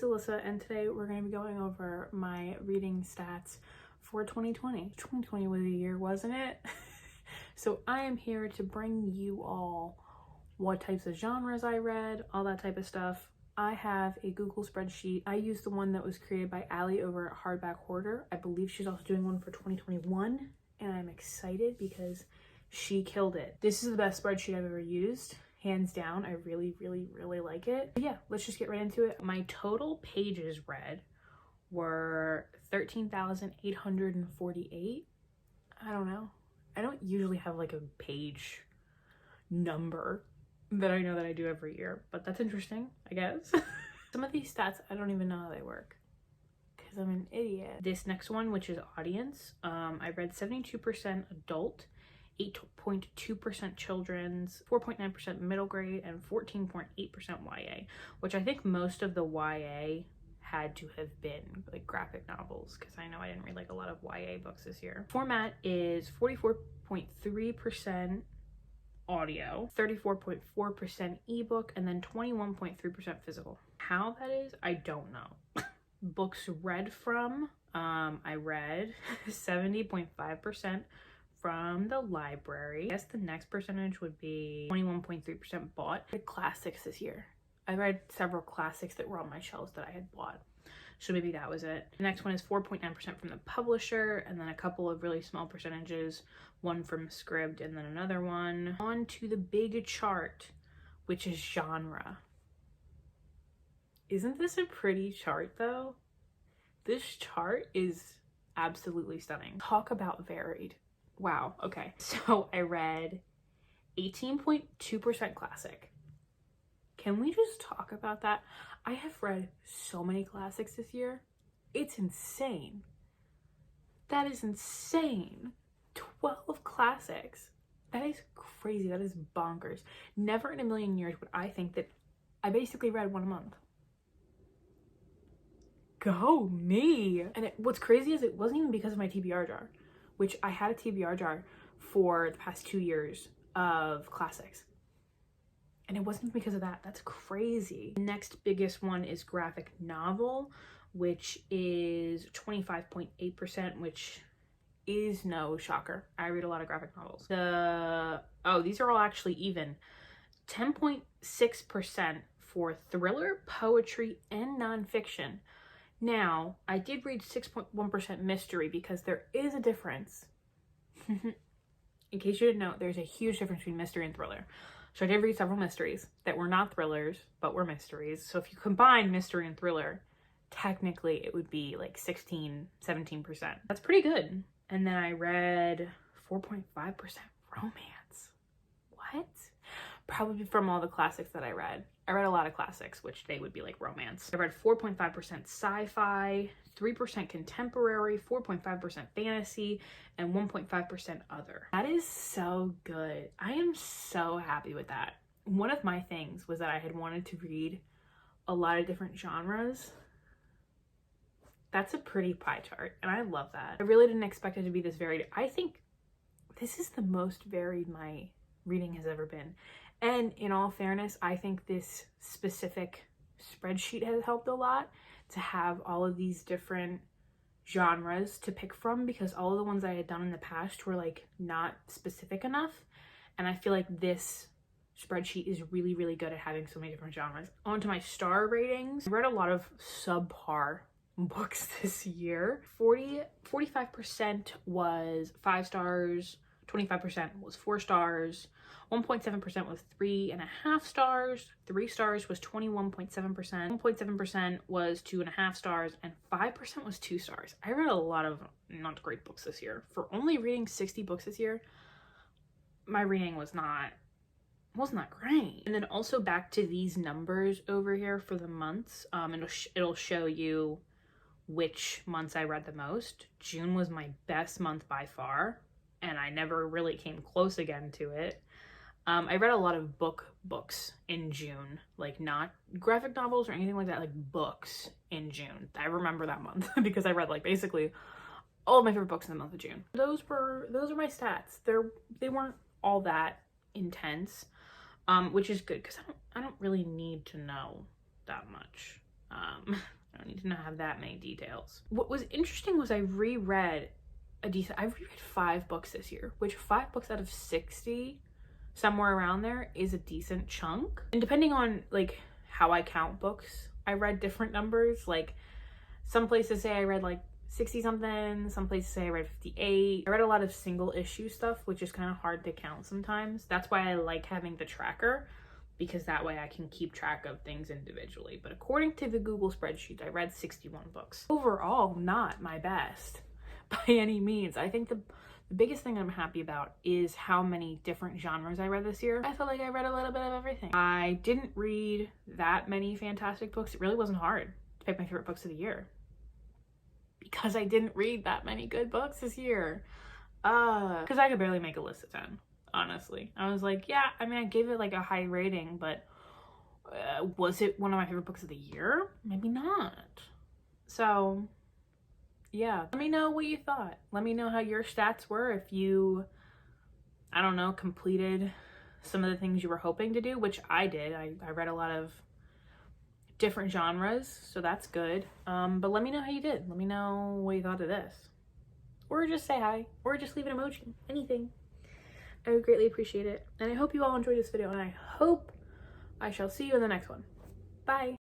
it's Alyssa, and today we're going to be going over my reading stats for 2020. 2020 was a year, wasn't it? So I am here to bring you all what types of genres I read, all that type of stuff. I have a Google spreadsheet. I used the one that was created by Allie over at Hardback Hoarder. I believe she's also doing one for 2021, and I'm excited because she killed it. This is the best spreadsheet I've ever used. Hands down, I really like it. But yeah, let's just get right into it. My total pages read were 13,848. I don't know. I don't usually have like a page number that I know that I do every year, but that's interesting, I guess. Some of these stats, I don't even know how they work because I'm an idiot. This next one, which is audience, I read 72% adult, 8.2% children's, 4.9% middle grade, and 14.8% YA, which I think most of the YA had to have been like graphic novels, because I know I didn't read like a lot of YA books this year. Format is 44.3% audio, 34.4% ebook, and then 21.3% physical. How that is, I don't know. Books read from, I read 70.5% from the library. I guess the next percentage would be 21.3% bought. I read classics this year. I read several classics that were on my shelves that I had bought, so maybe that was it. The next one is 4.9% from the publisher, and then a couple of really small percentages, one from Scribd and then another one. On to the big chart, which is genre. Isn't this a pretty chart though? This chart is absolutely stunning. Talk about varied. Wow, okay. So I read 18.2% classic. Can we just talk about that? I have read so many classics this year. It's insane. That is insane. 12 classics. That is crazy. That is bonkers. Never in a million years would I think that I basically read one a month. Go me. And what's crazy is it wasn't even because of my TBR jar, which I had a TBR jar for the past 2 years of classics. And it wasn't because of that. That's crazy. Next biggest one is graphic novel, which is 25.8%, which is no shocker. I read a lot of graphic novels. These are all actually even. 10.6% for thriller, poetry, and nonfiction. Now, I did read 6.1% mystery because there is a difference. In case you didn't know, there's a huge difference between mystery and thriller. So I did read several mysteries that were not thrillers, but were mysteries. So if you combine mystery and thriller, technically it would be like 17%. That's pretty good. And then I read 4.5% romance. What? Probably from all the classics that I read. I read a lot of classics, which they would be like romance. I read 4.5% sci-fi, 3% contemporary, 4.5% fantasy, and 1.5% other. That is so good. I am so happy with that. One of my things was that I had wanted to read a lot of different genres. That's a pretty pie chart, and I love that. I really didn't expect it to be this varied. I think this is the most varied my reading has ever been. And in all fairness, I think this specific spreadsheet has helped a lot to have all of these different genres to pick from, because all of the ones I had done in the past were like not specific enough. And I feel like this spreadsheet is really good at having so many different genres. On to my star ratings. I read a lot of subpar books this year. 45% was 5 stars, 25% was 4 stars, 1.7% was 3.5 stars, 3 stars was 21.7%, 1.7% was 2.5 stars, and 5% was 2 stars. I read a lot of not great books this year. For only reading 60 books this year, my reading was not great. And then also back to these numbers over here for the months, it'll show you which months I read the most. June was my best month by far, and I never really came close again to it. I read a lot of books in June, like not graphic novels or anything like that, like books in June. I remember that month because I read like basically all of my favorite books in the month of June. Those are my stats. They weren't all that intense, which is good because I don't really need to know that much. I don't need to have that many details. What was interesting was I reread 5 books this year, which 5 books out of 60, somewhere around there, is a decent chunk. And depending on like how I count books, I read different numbers. Like some places say I read like 60 something, some places say I read 58. I read a lot of single issue stuff, which is kind of hard to count sometimes. That's why I like having the tracker, because that way I can keep track of things individually. But according to the Google spreadsheet, I read 61 books. Overall, not my best by any means. I think the biggest thing I'm happy about is how many different genres I read this year. I felt like I read a little bit of everything. I didn't read that many fantastic books. It really wasn't hard to pick my favorite books of the year, because I didn't read that many good books this year. Because I could barely make a list of 10, honestly. I was like, yeah, I mean, I gave it like a high rating, but was it one of my favorite books of the year? Maybe not. So yeah, let me know what you thought. Let me know how your stats were. If you, I don't know, completed some of the things you were hoping to do, which I did. I read a lot of different genres, so that's good. But let me know how you did. Let me know what you thought of this. Or just say hi, or just leave an emoji, anything. I would greatly appreciate it. And I hope you all enjoyed this video, and I hope I shall see you in the next one. Bye.